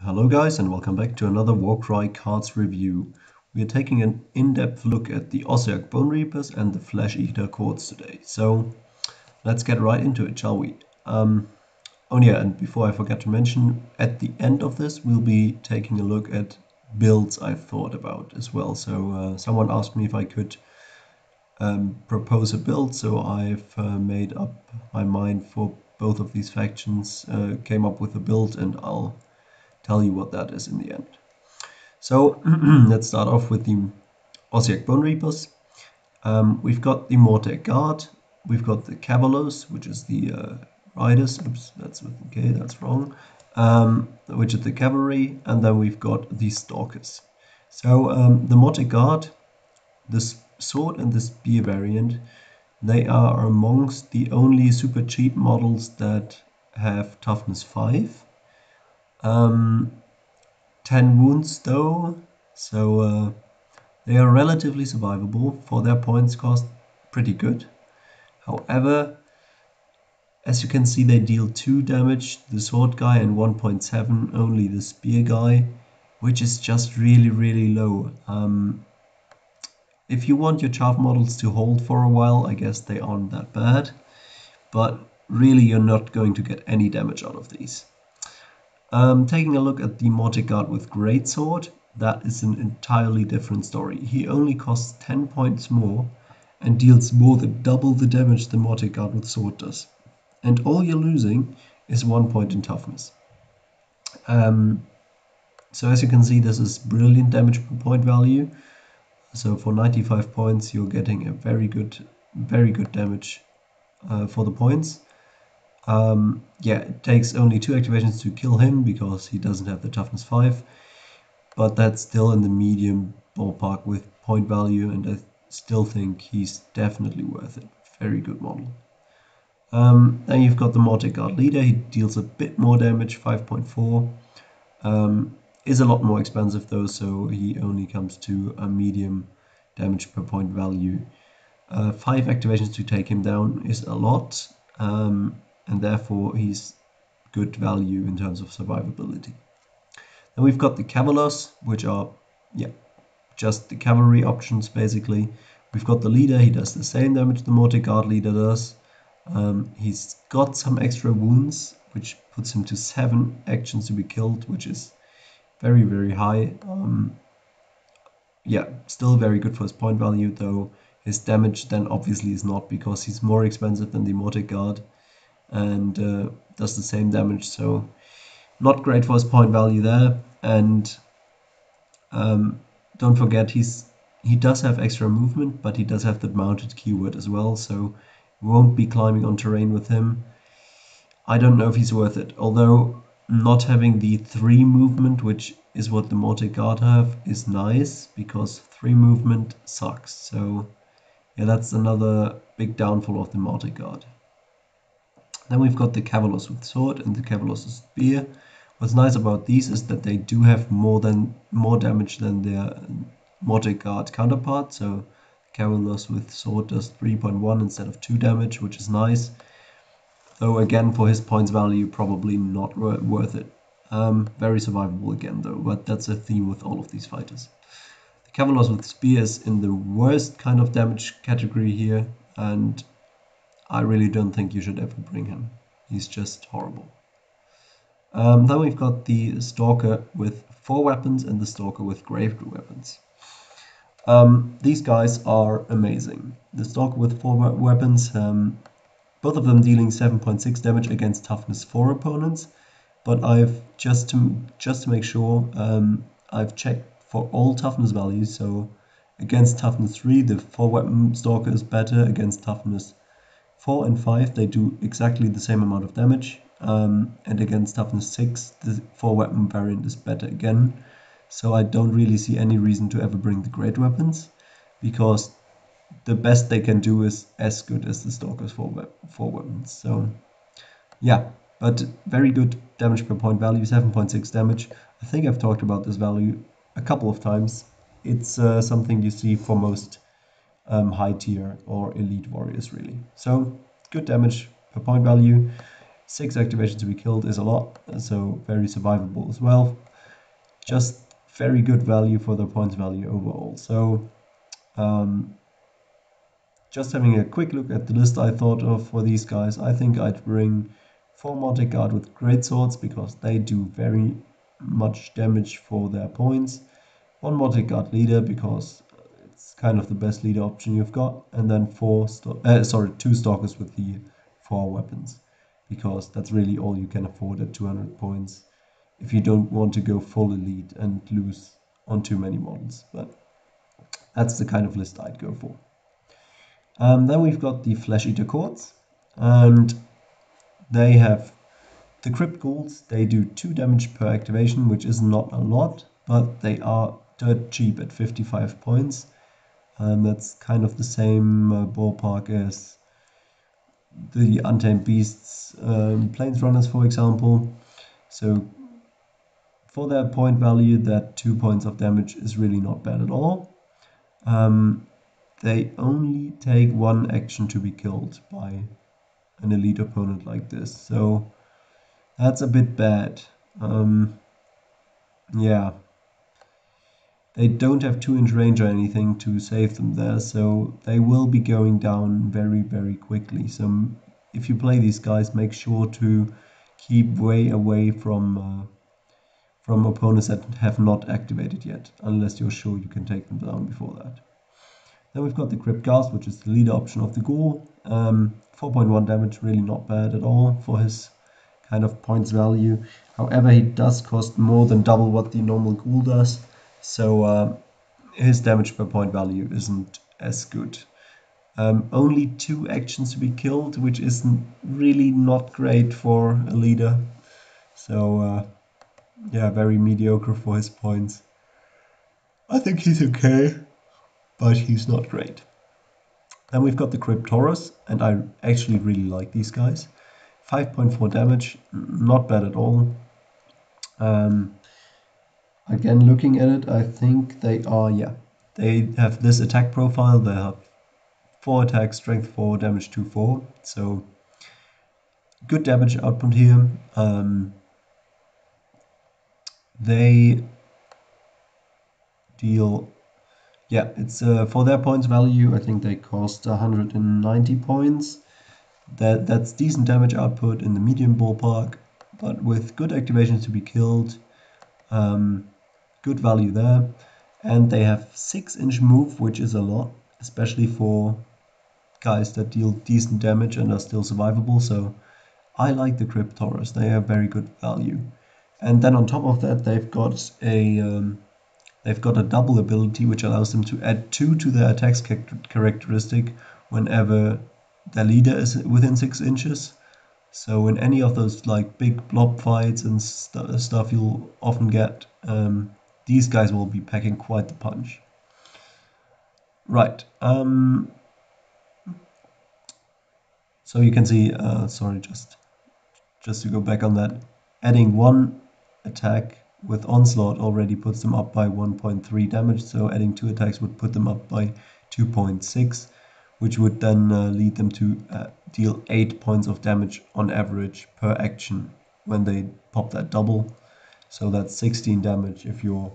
Hello guys and welcome back to another Warcry cards review. We are taking an in-depth look at the Ossiarch Bone Reapers and the Flesh Eater Courts today. So let's get right into it, shall we? Oh yeah, and before I forget to mention, at the end of this we'll be taking a look at builds I've thought about as well. So someone asked me if I could propose a build, so I've made up my mind for both of these factions, came up with a build, and I'll tell you what that is in the end. So let's start off with the Ossiarch Bone Reapers. We've got the Mortek Guard, we've got the Cavalos, which is the Riders, oops, that's with K, that's wrong, which is the Cavalry, and then we've got the Stalkers. So the Mortek Guard, the Sword and the Spear variant, they are amongst the only super cheap models that have toughness 5. 10 wounds though, so they are relatively survivable. For their points cost, pretty good. However, as you can see, they deal 2 damage, the sword guy, and 1.7 only the spear guy, which is just really low. If you want your chaff models to hold for a while, I guess they aren't that bad, but really you're not going to get any damage out of these. Taking a look at the Mortek Guard with Greatsword, that is an entirely different story. He only costs 10 points more and deals more than double the damage the Mortek Guard with Sword does. And all you're losing is 1 point in toughness. So as you can see, this is brilliant damage per point value. So for 95 points, you're getting a very good damage for the points. Yeah, it takes only 2 activations to kill him because he doesn't have the toughness 5, but that's still in the medium ballpark with point value, and I still think he's definitely worth it. Very good model. Then you've got the Mortek Guard Leader. He deals a bit more damage, 5.4. Is a lot more expensive though, so he only comes to a medium damage per point value. 5 activations to take him down is a lot. And therefore he's good value in terms of survivability. Then we've got the Cavalos, which are just the cavalry options basically. We've got the leader, he does the same damage the Mortek Guard leader does. He's got some extra wounds, which puts him to 7 actions to be killed, which is very high. Yeah, still very good for his point value, though his damage then obviously is not, because he's more expensive than the Mortek Guard and does the same damage, so not great for his point value there. And don't forget, he does have extra movement, but he does have the mounted keyword as well, so we won't be climbing on terrain with him. I don't know if he's worth it, although not having the 3 movement, which is what the Mortek Guard have, is nice, because 3 movement sucks. So yeah, that's another big downfall of the Mortek Guard. Then we've got the Cavalos with Sword and the Cavalos with Spear. What's nice about these is that they do have more damage than their Mortek Guard counterpart. So Cavalos with Sword does 3.1 instead of 2 damage, which is nice. Though again, for his points value, probably not worth it. Very survivable again though, but that's a theme with all of these fighters. The Cavalos with Spear is in the worst kind of damage category here, and I really don't think you should ever bring him. He's just horrible. Then we've got the Stalker with 4 weapons and the Stalker with Grave Crew weapons. These guys are amazing. The Stalker with 4 weapons, both of them dealing 7.6 damage against toughness 4 opponents, but I've just to make sure, I've checked for all toughness values. So against toughness 3, the 4 weapon Stalker is better. Against toughness 4 and 5, they do exactly the same amount of damage, and against toughness 6, the 4 weapon variant is better again. So I don't really see any reason to ever bring the great weapons, because the best they can do is as good as the Stalker's 4 weapons. So yeah, but very good damage per point value, 7.6 damage. I think I've talked about this value a couple of times. It's something you see for most high tier or elite warriors really. So good damage per point value. 6 activations to be killed is a lot, so very survivable as well. just very good value for the points value overall. So just having a quick look at the list I thought of for these guys, I think I'd bring 4 Mortic Guard with Great Swords because they do very much damage for their points. 1 Mortic Guard Leader because it's kind of the best leader option you've got, and then 2 Stalkers with the 4 weapons because that's really all you can afford at 200 points if you don't want to go full elite and lose on too many models. But that's the kind of list I'd go for. Then we've got the Flesh Eater Courts, and they have the Crypt Ghouls. They do 2 damage per activation, which is not a lot, but they are dirt cheap at 55 points. That's kind of the same ballpark as the Untamed Beasts Planesrunners, for example. So for their point value, that 2 points of damage is really not bad at all. They only take 1 action to be killed by an elite opponent like this, so that's a bit bad. Yeah, they don't have 2-inch range or anything to save them there, so they will be going down very, very quickly. So if you play these guys, make sure to keep way away from opponents that have not activated yet, unless you're sure you can take them down before that. Then we've got the Crypt Ghast, which is the leader option of the Ghoul. 4.1 damage, really not bad at all for his kind of points value. However, he does cost more than double what the normal Ghoul does, so his damage per point value isn't as good. Only 2 actions to be killed, which is really not great for a leader. So yeah, very mediocre for his points. I think he's okay, but he's not great. Then we've got the Crypt Taurus, and I actually really like these guys. 5.4 damage, not bad at all. Again, looking at it, I think they have this attack profile. They have 4 attack, strength 4, damage 2-4, so good damage output here. They deal, it's for their points value, I think they cost 190 points. That's decent damage output in the medium ballpark, but with good activations to be killed, good value there. And they have 6-inch move, which is a lot, especially for guys that deal decent damage and are still survivable. So I like the Crypt Taurus. They have very good value. And then on top of that, they've got a double ability which allows them to add 2 to their attacks characteristic whenever their leader is within 6 inches. So in any of those like big blob fights and stuff you'll often get, these guys will be packing quite the punch. Right. So you can see, just to go back on that, adding 1 attack with Onslaught already puts them up by 1.3 damage, so adding 2 attacks would put them up by 2.6, which would then lead them to deal 8 points of damage on average per action when they pop that double. So that's 16 damage if you're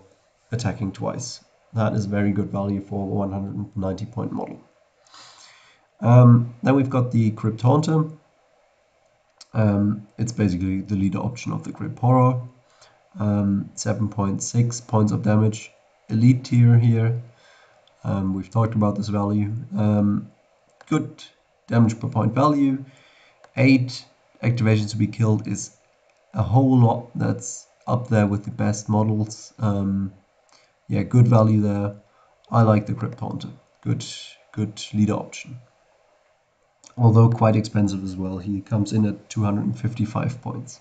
attacking twice. That is very good value for a 190 point model. Then we've got the Crypt Haunter. It's basically the leader option of the Crypt Horror. 7.6 points of damage. Elite tier here. We've talked about this value. Good damage per point value. 8 activations to be killed is a whole lot. That's up there with the best models. Yeah, good value there. I like the Crypt Haunter. Good leader option. Although quite expensive as well. He comes in at 255 points.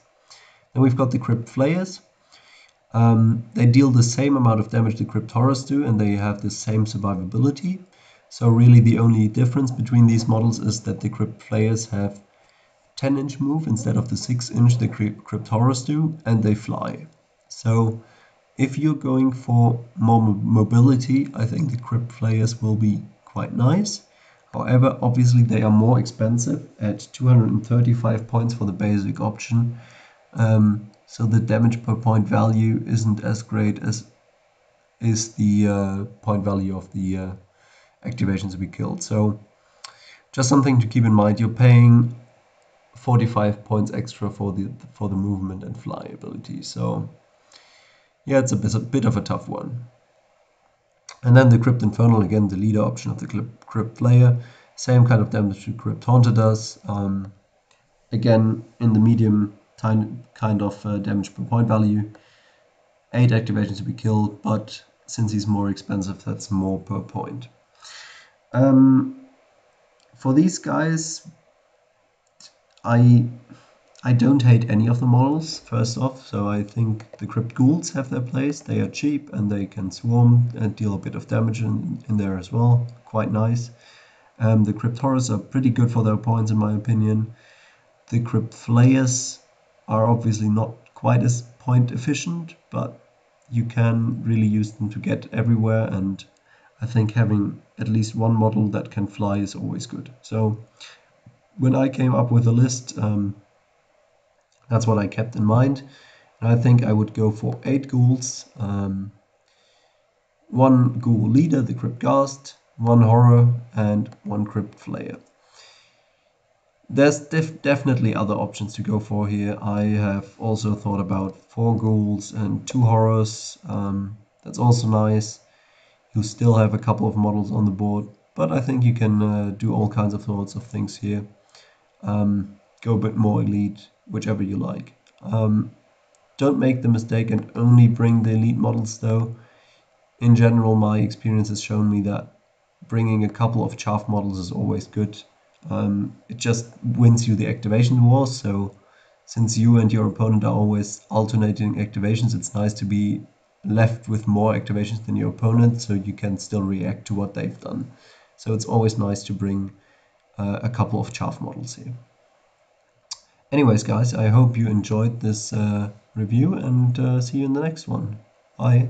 Then we've got the Crypt Flayers. They deal the same amount of damage the Crypt Horrors do, and they have the same survivability. So really the only difference between these models is that the Crypt Flayers have 10-inch move instead of the 6-inch the Crypt Horrors do, and they fly. So if you're going for more mobility, I think the Crypt Flayers will be quite nice. However, obviously they are more expensive at 235 points for the basic option. so the damage per point value isn't as great as is the point value of the activations to be killed. So just something to keep in mind. You're paying 45 points extra for the movement and fly ability. So yeah, it's a bit of a tough one. And then the Crypt Infernal, again, the leader option of the Crypt Player. Same kind of damage to Crypt Haunter does. Again, in the medium kind of damage per point value. 8 activations to be killed, but since he's more expensive, that's more per point. For these guys, I don't hate any of the models, first off, so I think the Crypt Ghouls have their place. They are cheap and they can swarm and deal a bit of damage in there as well. Quite nice. The Crypt Horrors are pretty good for their points, in my opinion. The Crypt Flayers are obviously not quite as point efficient, but you can really use them to get everywhere, and I think having at least one model that can fly is always good. So when I came up with a list, that's what I kept in mind. And I think I would go for 8 ghouls, 1 ghoul leader, the Crypt Ghast, 1 horror, and 1 Crypt Flayer. There's definitely other options to go for here. I have also thought about 4 ghouls and 2 horrors. That's also nice. You still have a couple of models on the board, but I think you can do all kinds of sorts of things here. Go a bit more elite, whichever you like. Don't make the mistake and only bring the elite models though. In general, my experience has shown me that bringing a couple of chaff models is always good. It just wins you the activation wars, so since you and your opponent are always alternating activations, it's nice to be left with more activations than your opponent, so you can still react to what they've done. So it's always nice to bring a couple of chaff models here. Anyways, guys, I hope you enjoyed this review, and see you in the next one. Bye.